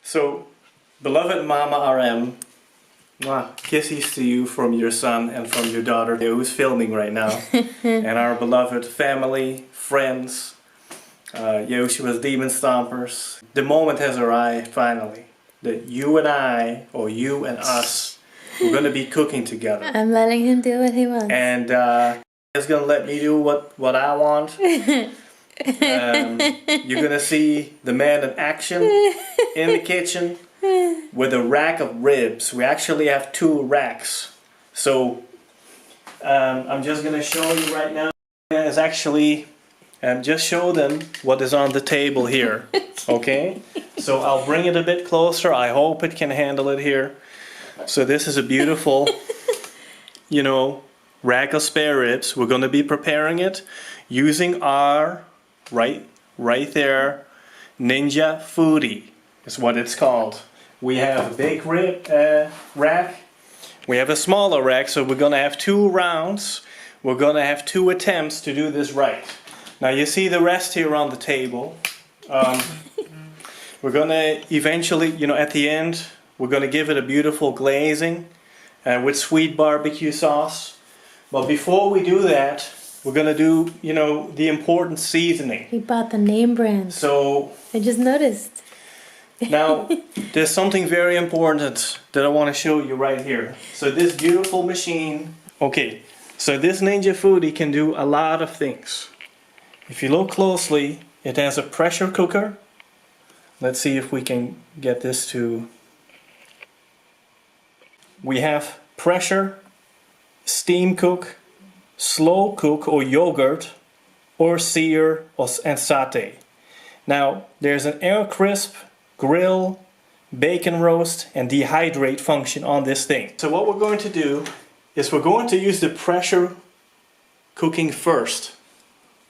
So, beloved Mama RM, kisses to you from your son and from your daughter who's filming right now. And our beloved family, friends, Yoshua's Demon Stompers. The moment has arrived finally that you and I, or you and us, we're going to be cooking together. I'm letting him do what he wants. And he's going to let me do what I want. You're going to see the man in action in the kitchen with a rack of ribs. We actually have 2 racks. So I'm just going to show you right now. It's actually, just show them what is on the table here. Okay? So I'll bring it a bit closer. I hope it can handle it here. So this is a beautiful, rack of spare ribs. We're going to be preparing it using our right there, Ninja Foodi is what it's called. We have a big rib rack. We have a smaller rack, so we're going to have 2 rounds. We're going to have 2 attempts to do this right. Now you see the rest here on the table. We're going to eventually, at the end, we're going to give it a beautiful glazing with sweet barbecue sauce. But before we do that, we're going to do, the important seasoning. He bought the name brand. So I just noticed. now, there's something very important that I want to show you right here. So this beautiful machine. Okay, so this Ninja Foodi can do a lot of things. If you look closely, it has a pressure cooker. Let's see if we can get this to... We have pressure, steam cook, slow cook or yogurt, or sear and saute. Now, there's an air crisp, grill, bacon roast, and dehydrate function on this thing. So what we're going to do is we're going to use the pressure cooking first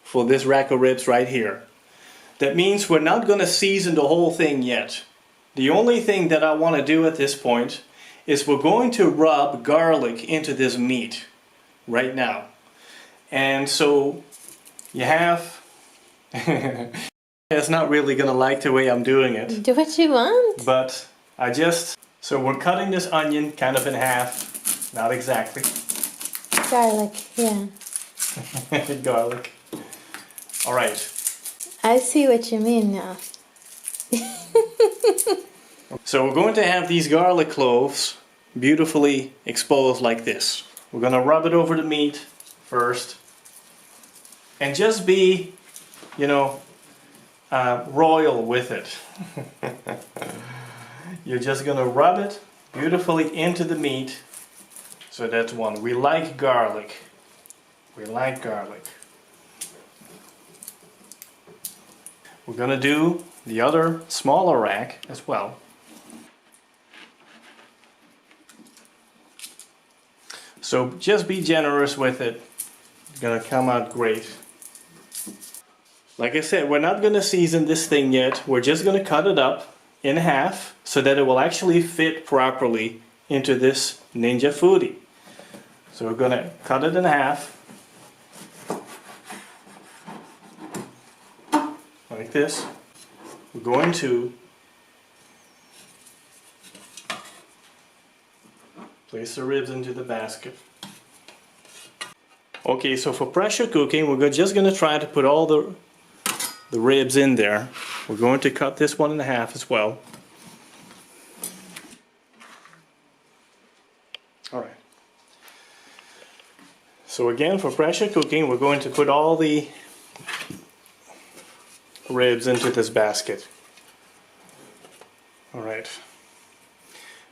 for this rack of ribs right here. That means we're not going to season the whole thing yet. The only thing that I want to do at this point is we're going to rub garlic into this meat right now. And so you have... It's not really going to like the way I'm doing it. Do what you want. But so we're cutting this onion kind of in half. Not exactly. Garlic, yeah. Garlic. Alright. I see what you mean now. So we're going to have these garlic cloves beautifully exposed like this. We're going to rub it over the meat first. And just be, royal with it. You're just going to rub it beautifully into the meat. So that's one. We like garlic. We like garlic. We're going to do the other smaller rack as well. So just be generous with it. It's going to come out great. Like I said, we're not going to season this thing yet. We're just going to cut it up in half so that it will actually fit properly into this Ninja Foodi. So we're going to cut it in half. Like this. We're going to place the ribs into the basket. Okay, so for pressure cooking, we're just going to try to put all the ribs in there. We're going to cut this one in half as well. Alright. So again, for pressure cooking, we're going to put all the ribs into this basket. Alright.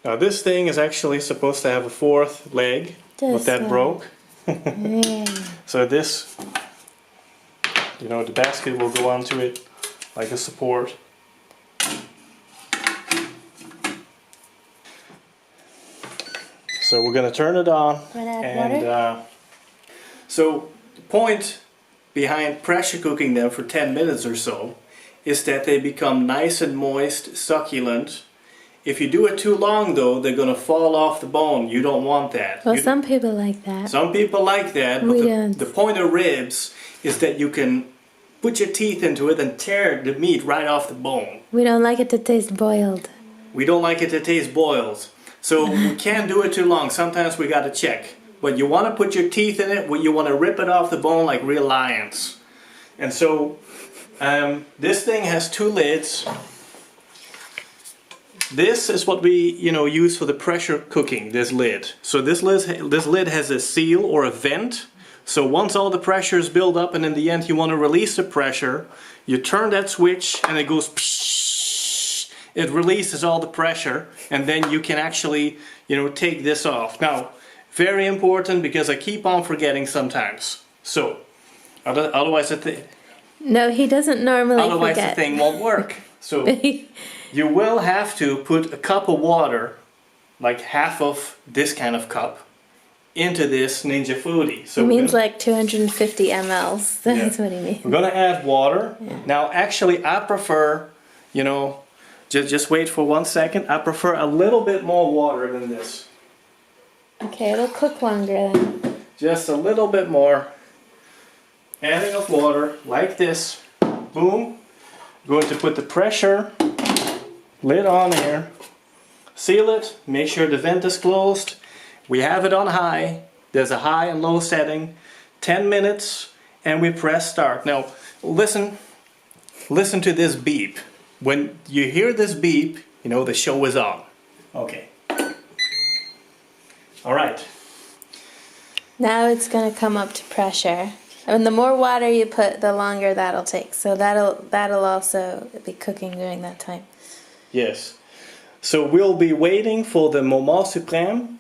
Now this thing is actually supposed to have a 4th leg, but that broke. Yeah. So this, the basket will go onto it like a support. So we're going to turn it on. Water? So the point behind pressure cooking them for 10 minutes or so is that they become nice and moist, succulent. If you do it too long though, they're going to fall off the bone. You don't want that. Well, some people like that. Some people like that, but the point of ribs is that you can put your teeth into it and tear the meat right off the bone. We don't like it to taste boiled. We don't like it to taste boiled. So we can't do it too long. Sometimes we gotta check. But you wanna put your teeth in it, you wanna rip it off the bone like real lions. And so this thing has two lids. This is what we use for the pressure cooking, this lid. So this lid has a seal or a vent. So once all the pressure is built up and in the end you want to release the pressure, you turn that switch and it goes psh, it releases all the pressure, and then you can actually take this off. Now, very important because I keep on forgetting sometimes. So otherwise No, he doesn't normally otherwise forget. the thing won't work. So you will have to put a cup of water, like half of this kind of cup, into this Ninja Foodi. So He means like 250 mLs. That's what he means. We're gonna add water. Yeah. Now, actually, I prefer, just wait for 1 second. I prefer a little bit more water than this. Okay, it'll cook longer then. Just a little bit more. Adding of water like this. Boom. Going to put the pressure lid on here. Seal it. Make sure the vent is closed. We have it on high. There's a high and low setting. 10 minutes and we press start. Now listen to this beep. When you hear this beep, the show is on. Okay. All right. Now it's going to come up to pressure. And the more water you put, the longer that'll take. So that'll also be cooking during that time. Yes. So we'll be waiting for the Moment Supreme.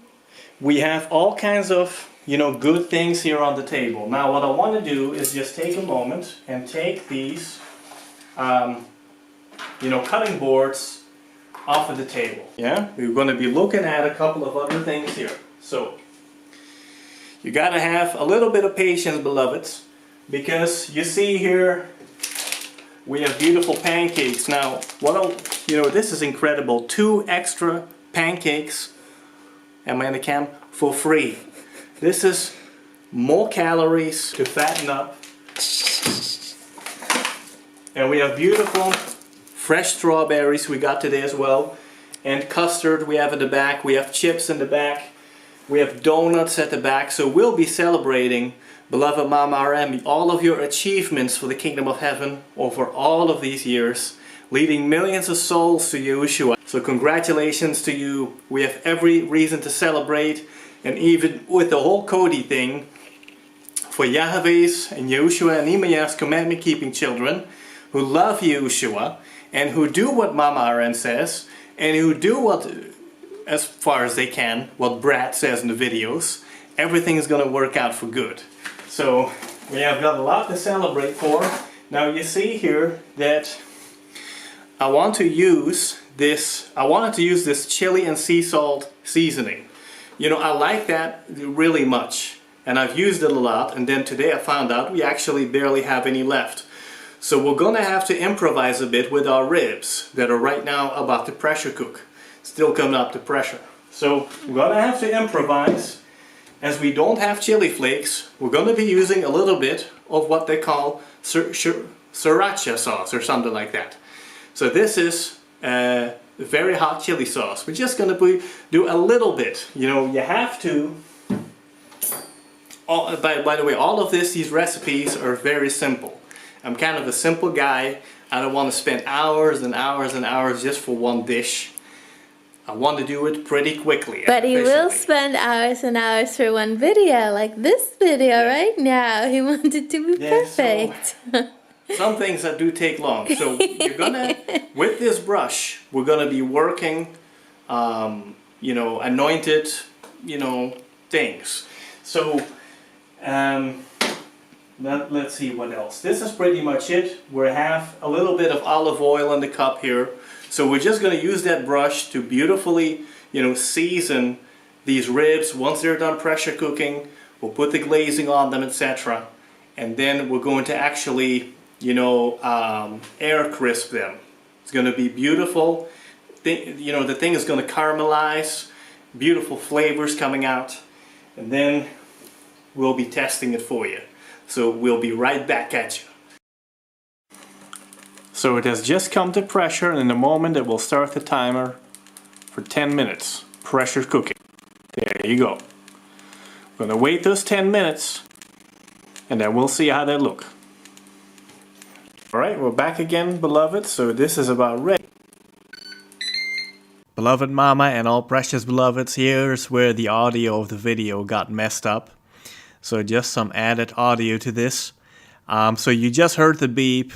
We have all kinds of, good things here on the table. Now what I want to do is just take a moment and take these, cutting boards off of the table. Yeah, we're going to be looking at a couple of other things here. So you got to have a little bit of patience, beloveds, because you see here we have beautiful pancakes. Now, this is incredible. 2 extra pancakes. Am I in the cam? For free. This is more calories to fatten up. And we have beautiful fresh strawberries we got today as well. And custard we have in the back. We have chips in the back. We have donuts at the back. So we'll be celebrating, beloved Mama RM, all of your achievements for the Kingdom of Heaven over all of these years, leading millions of souls to Yeshua. So congratulations to you. We have every reason to celebrate, and even with the whole Cody thing, for Yahweh's and Yeshua and Imaya's commandment keeping children who love Yeshua and who do what Mama RM says and who do what, as far as they can, what Brad says in the videos, everything is going to work out for good. So we have got a lot to celebrate for. Now you see here that I wanted to use this chili and sea salt seasoning. I like that really much, and I've used it a lot, and then today I found out we actually barely have any left. So we're gonna have to improvise a bit with our ribs that are right now about to pressure cook. Still coming up to pressure. So we're gonna have to improvise. As we don't have chili flakes, we're gonna be using a little bit of what they call sriracha sauce or something like that. So this is very hot chili sauce. We're just going to do a little bit. You have to... By the way, all of these recipes are very simple. I'm kind of a simple guy. I don't want to spend hours and hours and hours just for one dish. I want to do it pretty quickly. But he will spend hours and hours for one video, like this video right now. He wanted to be perfect. So, some things that do take long. So you're gonna, with this brush, we're gonna be working, anointed, things. So let's see what else. This is pretty much it. We have a little bit of olive oil in the cup here. So we're just gonna use that brush to beautifully, season these ribs. Once they're done pressure cooking, we'll put the glazing on them, etc. And then we're going to actually air crisp them. It's going to be beautiful. The thing is going to caramelize, beautiful flavors coming out, and then we'll be testing it for you. So we'll be right back at you. So it has just come to pressure, and in a moment it will start the timer. for 10 minutes. Pressure cooking. There you go. We're gonna wait those 10 minutes and then we'll see how they look. Alright, we're back again, beloved. So this is about ready. Beloved mama and all precious beloveds, here's where the audio of the video got messed up. So just some added audio to this. So you just heard the beep.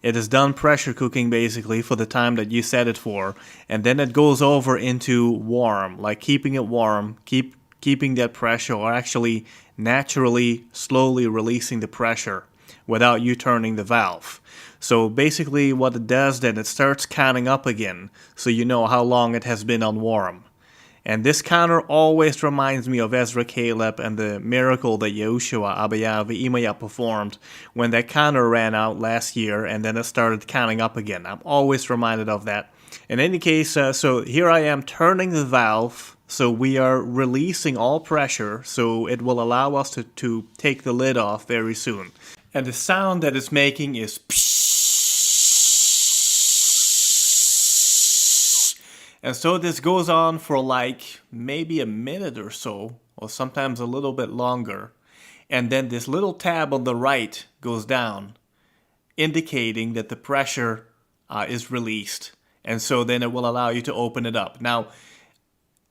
It is done pressure cooking basically for the time that you set it for. And then it goes over into warm, like keeping it warm, keeping that pressure, or actually naturally slowly releasing the pressure without you turning the valve. So basically what it does then, it starts counting up again, so you know how long it has been on warm. And this counter always reminds me of Ezra Caleb and the miracle that Yahushua Abaya Imaya performed when that counter ran out last year and then it started counting up again. I'm always reminded of that. In any case, so here I am turning the valve, so we are releasing all pressure, so it will allow us to take the lid off very soon. And the sound that it's making is psh. And so this goes on for like maybe a minute or so, or sometimes a little bit longer. And then this little tab on the right goes down, indicating that the pressure is released. And so then it will allow you to open it up. Now,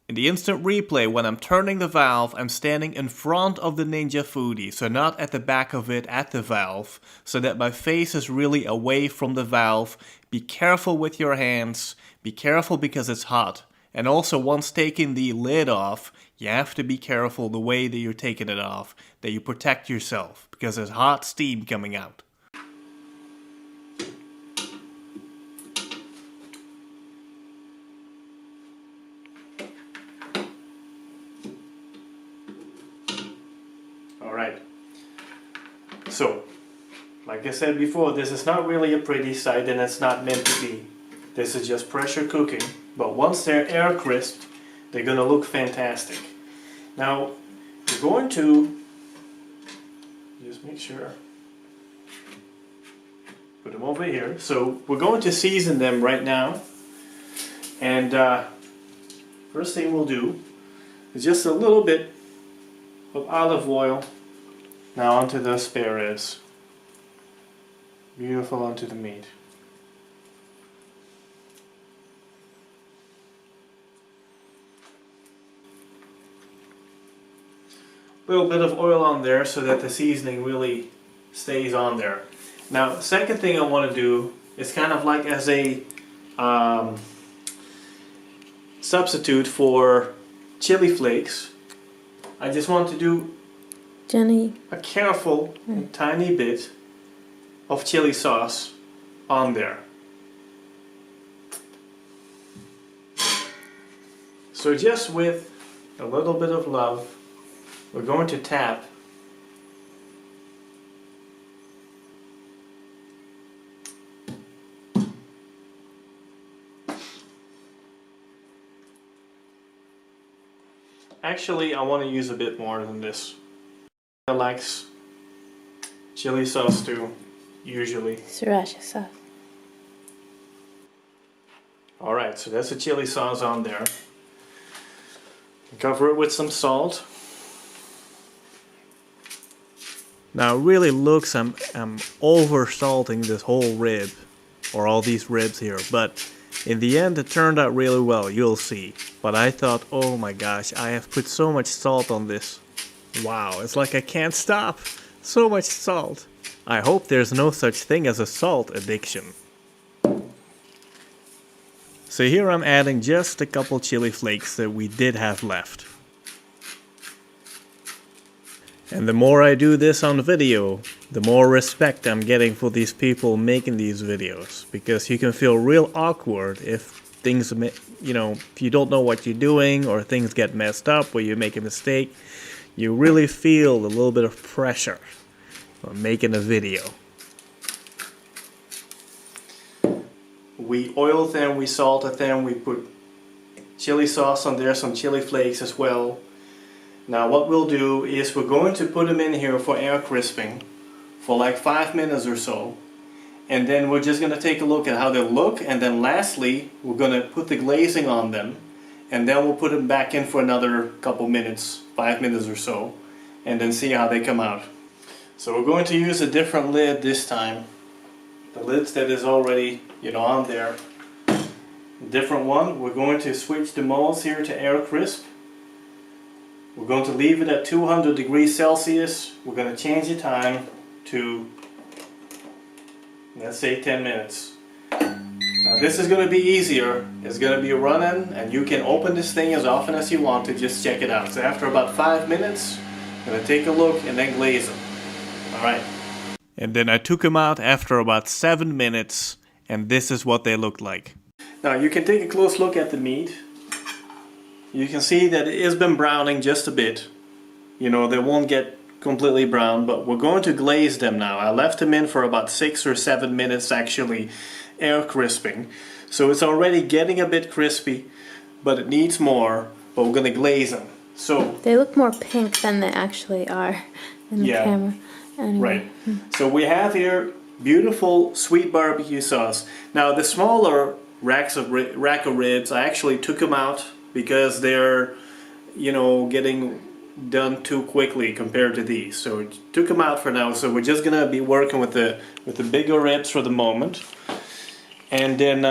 in the instant replay, when I'm turning the valve, I'm standing in front of the Ninja Foodi, so not at the back of it, at the valve, so that my face is really away from the valve. Be careful with your hands, be careful because it's hot. And also, once taking the lid off, you have to be careful the way that you're taking it off, that you protect yourself, because there's hot steam coming out. Alright, so, like I said before, this is not really a pretty sight and it's not meant to be. This is just pressure cooking, but once they're air crisp, they're gonna look fantastic. Now, we're going to just make sure, put them over here. So we're going to season them right now, and first thing we'll do is just a little bit of olive oil now onto the spare ribs. Beautiful onto the meat. A little bit of oil on there so that the seasoning really stays on there. Now, second thing I want to do is kind of like as a substitute for chili flakes. I just want to do a careful and tiny bit of chili sauce on there. So just with a little bit of love, we're going to tap Actually, I want to use a bit more than this. I like chili sauce too, usually. Sriracha sauce. Alright, so that's the chili sauce on there. Cover it with some salt. Now it really looks I'm over salting this whole rib, or all these ribs here, but in the end it turned out really well, you'll see. But I thought, oh my gosh, I have put so much salt on this. Wow, it's like I can't stop. So much salt. I hope there's no such thing as a salt addiction. So here I'm adding just a couple chili flakes that we did have left. And the more I do this on video, the more respect I'm getting for these people making these videos. Because you can feel real awkward if things, you know, if you don't know what you're doing or things get messed up or you make a mistake. You really feel a little bit of pressure on making a video. We oiled them, we salted them, we put chili sauce on there, some chili flakes as well. Now what we'll do is we're going to put them in here for air crisping for like 5 minutes or so. And then we're just going to take a look at how they look, and then lastly we're going to put the glazing on them. and then we'll put them back in for another couple minutes, 5 minutes or so, and then see how they come out. So we're going to use a different lid this time. The lid that is already, on there. A different one. We're going to switch the molds here to Air Crisp. We're going to leave it at 200 degrees Celsius. We're going to change the time to, let's say, 10 minutes. Now this is going to be easier. It's going to be running, and you can open this thing as often as you want to just check it out. So after about 5 minutes, I'm going to take a look and then glaze them. Alright. And then I took them out after about 7 minutes, and this is what they looked like. Now you can take a close look at the meat. You can see that it has been browning just a bit. They won't get completely brown, but we're going to glaze them now. I left them in for about 6 or 7 minutes actually, air crisping. So it's already getting a bit crispy, but it needs more, but we're going to glaze them. So they look more pink than they actually are in the camera. Anyway. Right. So we have here beautiful sweet barbecue sauce. Now the smaller rack of ribs, I actually took them out because they're, getting done too quickly compared to these. So took them out for now. So we're just gonna be working with the bigger ribs for the moment, and then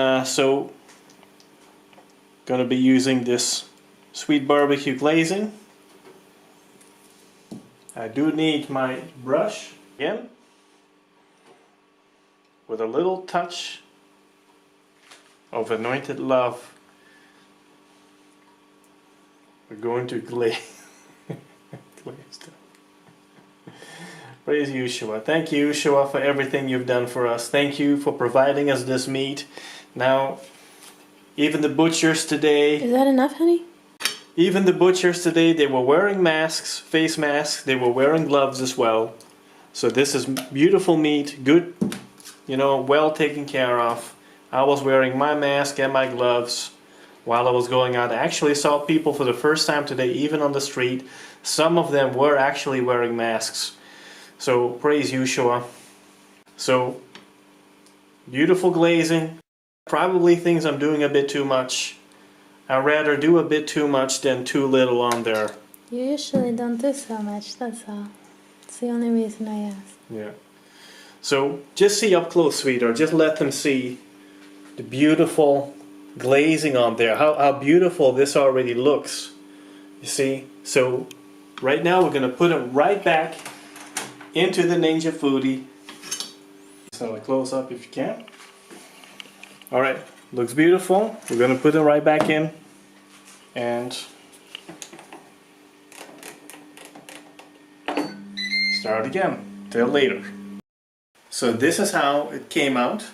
gonna be using this sweet barbecue glazing. I do need my brush again with a little touch of Anointed Love. We're going to glaze them. Praise Yeshua. Thank you, Yeshua, for everything you've done for us. Thank you for providing us this meat. Now, even the butchers today... Is that enough, honey? Even the butchers today, they were wearing masks, face masks, they were wearing gloves as well. So this is beautiful meat, good, well taken care of. I was wearing my mask and my gloves while I was going out. I actually saw people for the first time today, even on the street. Some of them were actually wearing masks. So praise Yeshua. So, beautiful glazing. Probably things I'm doing a bit too much. I'd rather do a bit too much than too little on there. You usually don't do so much, that's all. It's the only reason I asked. Yeah. So just see up close, sweetheart. Just let them see the beautiful glazing on there. How beautiful this already looks. You see? So right now we're going to put it right back into the Ninja Foodi. So a close up if you can. Alright. Looks beautiful. We're going to put it right back in and start again till later. So this is how it came out.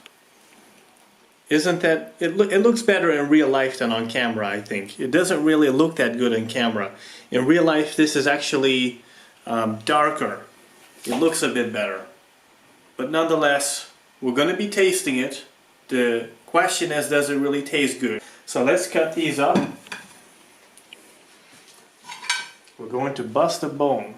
Isn't that it looks better in real life than on camera, I think. It doesn't really look that good in camera. In real life this is actually darker. It looks a bit better. But nonetheless, we're going to be tasting it. The question is, does it really taste good? So let's cut these up. We're going to bust a bone.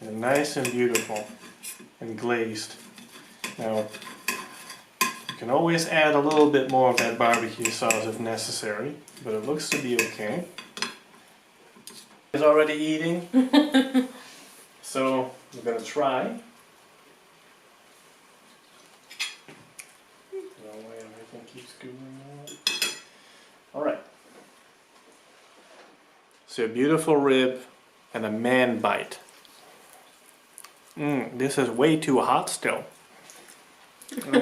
And nice and beautiful and glazed. Now, you can always add a little bit more of that barbecue sauce if necessary, but it looks to be okay. Is already eating, so we're gonna try. No way, everything keeps going on. All right. So a beautiful rib and a man bite. This is way too hot still.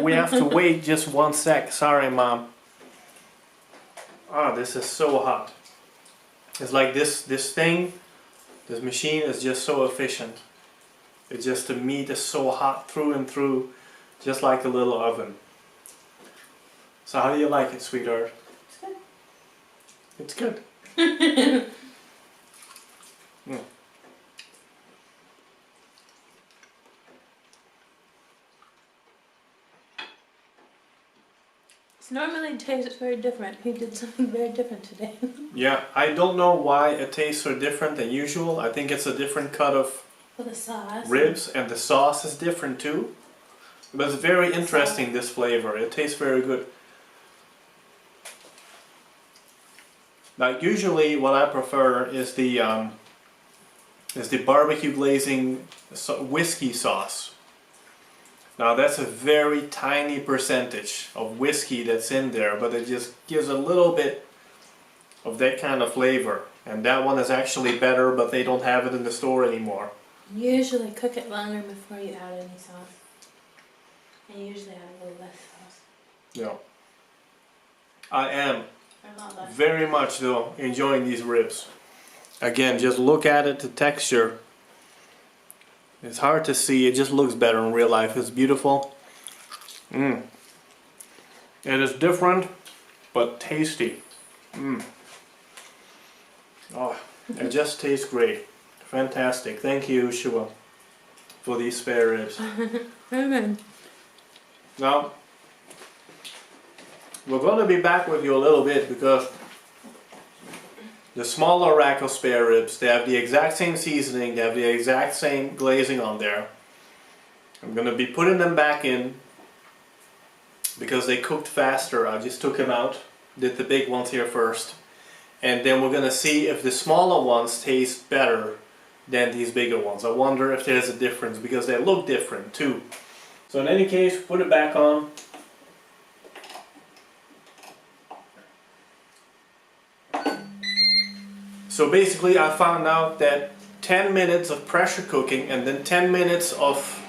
We have to wait just 1 sec. Sorry, Mom. Oh, this is so hot. It's like this machine is just so efficient. It's just, the meat is so hot through and through, just like a little oven. So how do you like it, sweetheart? It's good. It's good. Normally it tastes very different. He did something very different today. Yeah, I don't know why it tastes so different than usual. I think it's a different cut of For the sauce. ribs, and the sauce is different too. But it's very interesting, this flavor. It tastes very good. Now, usually what I prefer is the barbecue glazing whiskey sauce. Now that's a very tiny percentage of whiskey that's in there, but it just gives a little bit of that kind of flavor. And that one is actually better, but they don't have it in the store anymore. You usually cook it longer before you add any sauce. And you usually add a little less sauce. Yeah. I am Or a lot less. very much though enjoying these ribs. Again, just look at it, the texture. It's hard to see, it just looks better in real life. It's beautiful. It is different, but tasty. Oh, it just tastes great. Fantastic. Thank you, Ushua, for these spare ribs. Very good. Now, we're going to be back with you a little bit because the smaller rack of spare ribs, they have the exact same seasoning, they have the exact same glazing on there. I'm going to be putting them back in because they cooked faster. I just took them out, did the big ones here first. And then we're going to see if the smaller ones taste better than these bigger ones. I wonder if there's a difference because they look different too. So in any case, put it back on. So basically I found out that 10 minutes of pressure cooking and then 10 minutes of...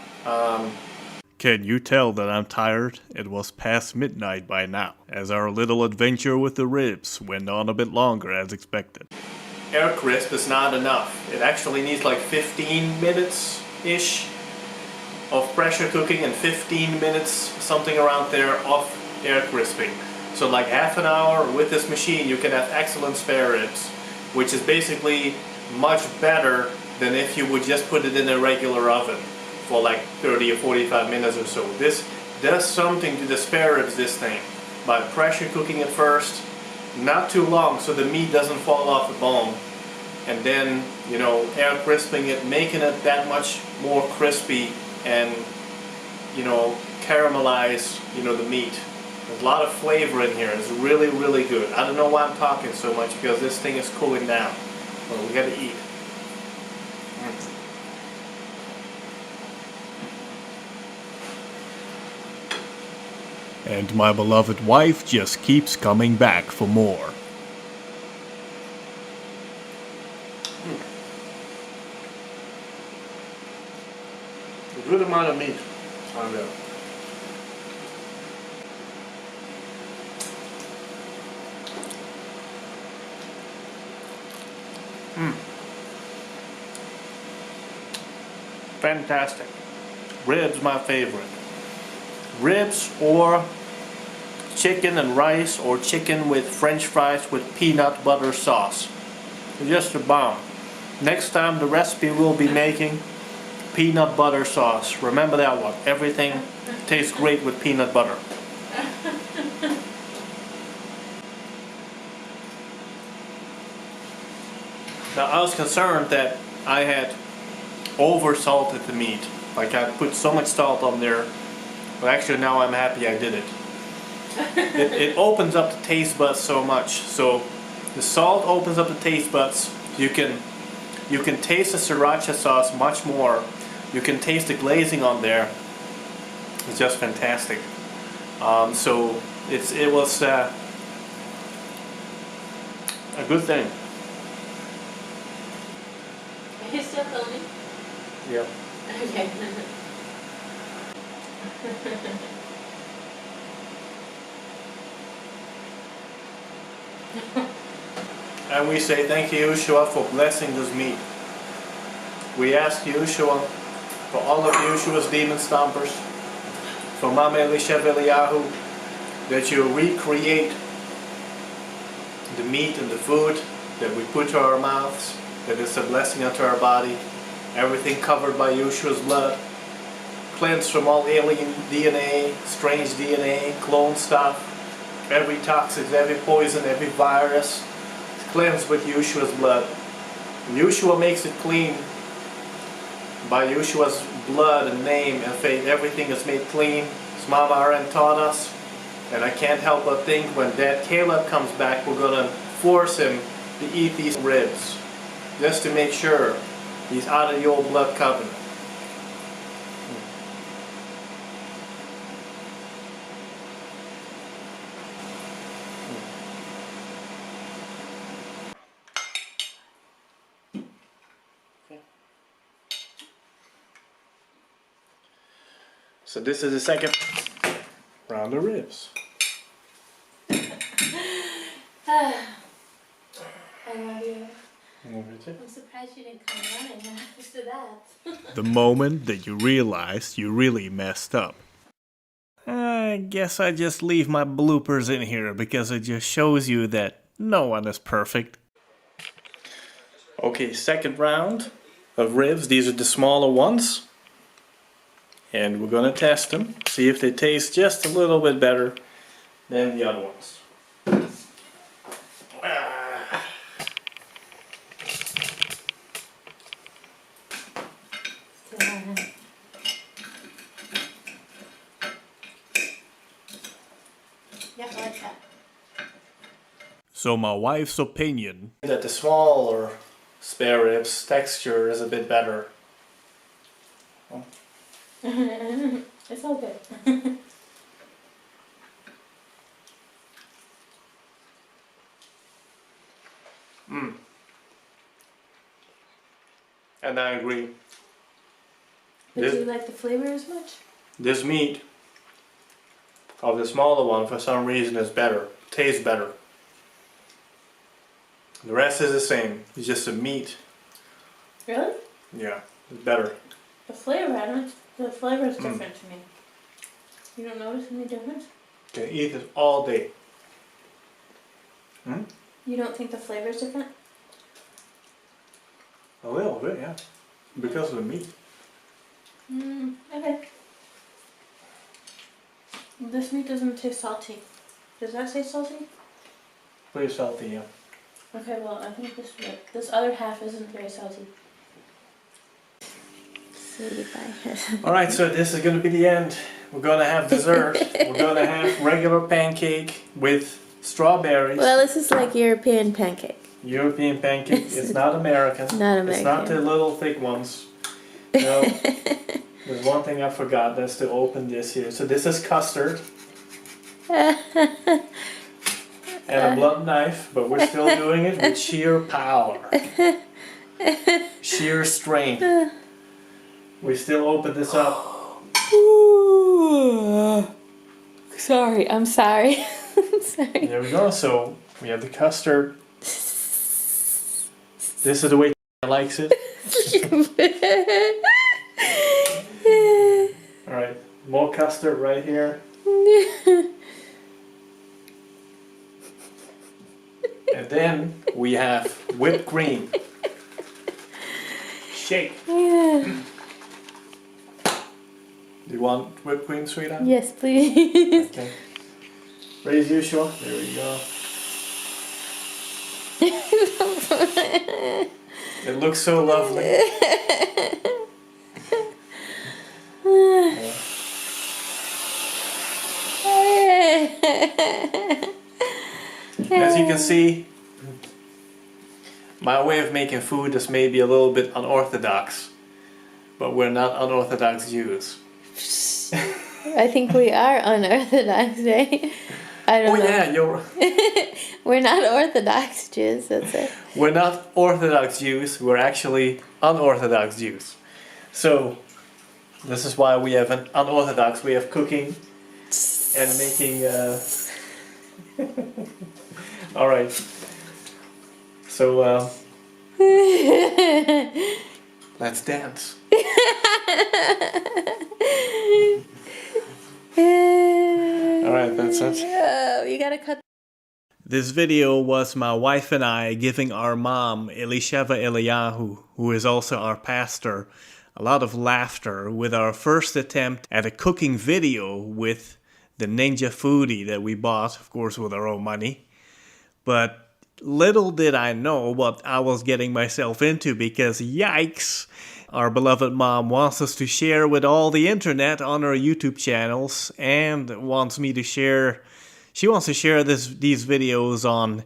Can you tell that I'm tired? It was past midnight by now, as our little adventure with the ribs went on a bit longer as expected. Air crisp is not enough. It actually needs like 15 minutes-ish of pressure cooking and 15 minutes, something around there, of air crisping. So like half an hour with this machine you can have excellent spare ribs, which is basically much better than if you would just put it in a regular oven for like 30 or 45 minutes or so. This does something to the spare ribs, this thing, by pressure cooking it first, not too long so the meat doesn't fall off the bone, and then, you know, air crisping it, making it that much more crispy and, you know, caramelize, you know, the meat. There's a lot of flavor in here. It's really, really good. I don't know why I'm talking so much because this thing is cooling down. Well, we gotta eat. And my beloved wife just keeps coming back for more. A good amount of meat on there. Fantastic. Ribs my favorite. Ribs or chicken and rice, or chicken with French fries with peanut butter sauce. Just a bomb. Next time the recipe we'll be making peanut butter sauce. Remember that one. Everything tastes great with peanut butter. Now I was concerned that I had over salted the meat. Like I put so much salt on there. But actually now I'm happy I did it. It opens up the taste buds so much. So the salt opens up the taste buds. You can taste the sriracha sauce much more. You can taste the glazing on there. It's just fantastic. So it was a good thing. Are you still filming? Yeah. Okay. And we say thank you, Yeshua, for blessing this meat. We ask you, Yeshua, for all of Yeshua's demon stompers, for Mama Elishev Eliyahu, that you recreate the meat and the food that we put to our mouths, that it's a blessing unto our body, everything covered by Yeshua's blood, cleansed from all alien DNA, strange DNA, clone stuff, every toxin, every poison, every virus. It's cleansed with Yeshua's blood. Yeshua makes it clean. By Yeshua's blood and name and faith, everything is made clean. As Mama Aaron taught us. And I can't help but think when Dad Caleb comes back, we're going to force him to eat these ribs. Just to make sure he's out of the old blood covenant. So this is the second round of ribs. I love you. I'm I'm surprised you didn't come running after that. The moment that you realize you really messed up. I guess I just leave my bloopers in here because it just shows you that no one is perfect. Okay, second round of ribs. These are the smaller ones. And we're gonna test them, see if they taste just a little bit better than the other ones. Yeah, I like that. So my wife's opinion that the smaller spare ribs texture is a bit better. It's all good. And I agree. Did you like the flavor as much? This meat of the smaller one for some reason is better, tastes better. The rest is the same, it's just the meat. Really? Yeah, it's better. The flavor, the flavor is different to me. You don't notice any difference? You can eat it all day. You don't think the flavor is different? A little bit, yeah. Because of the meat. Okay. This meat doesn't taste salty. Does that taste salty? Pretty salty, yeah. Okay, well, I think this other half isn't very salty. Alright, so this is gonna be the end. We're gonna have dessert. We're gonna have regular pancake with strawberries. Well, this is like European pancake. European pancake. It's not American. Not American. It's not the little thick ones. No. There's one thing I forgot. That's to open this here. So this is custard. And a blunt knife, but we're still doing it with sheer power. Sheer strength. We still open this up. Sorry, I'm sorry. Sorry. There we go. So we have the custard. This is the way likes it. Alright, more custard right here. And then we have whipped cream. Shake. Yeah. Do you want whipped cream, sweetheart? Yes, please. Okay. Ready as usual. There we go. It looks so lovely. As you can see, my way of making food is maybe a little bit unorthodox, but we're not unorthodox Jews. I think we are unorthodox, right? I don't know. Yeah, you're. We're not Orthodox Jews, that's it. We're not Orthodox Jews, we're actually unorthodox Jews. So, this is why we have an unorthodox way of cooking and making. Alright. So, let's dance. Alright, that's it. Oh, you gotta cut. This video was my wife and I giving our mom, Elisheva Eliyahu, who is also our pastor, a lot of laughter with our first attempt at a cooking video with the Ninja Foodi that we bought, of course, with our own money. But little did I know what I was getting myself into, because yikes, our beloved mom wants us to share with all the internet on our YouTube channels, and wants me to share, she wants to share these videos on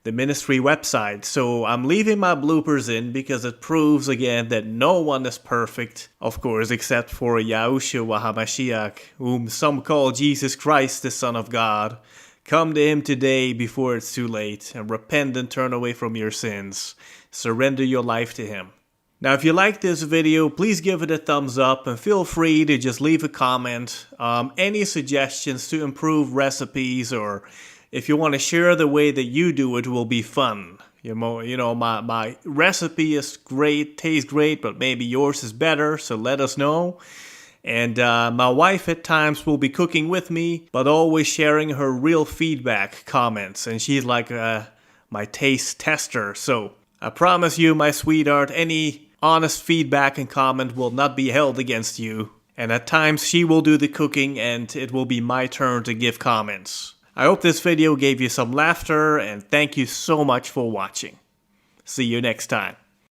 the ministry website. So I'm leaving my bloopers in because it proves again that no one is perfect, of course, except for Yahushua HaMashiach, whom some call Jesus Christ, the Son of God. Come to him today before it's too late, and repent and turn away from your sins. Surrender your life to him. Now, if you like this video, please give it a thumbs up, and feel free to just leave a comment. Any suggestions to improve recipes, or if you want to share the way that you do it, will be fun. You know, my recipe is great, tastes great, but maybe yours is better, so let us know. And my wife at times will be cooking with me, but always sharing her real feedback comments. And she's like my taste tester. So I promise you, my sweetheart, any honest feedback and comment will not be held against you. And at times she will do the cooking, and it will be my turn to give comments. I hope this video gave you some laughter, and thank you so much for watching. See you next time.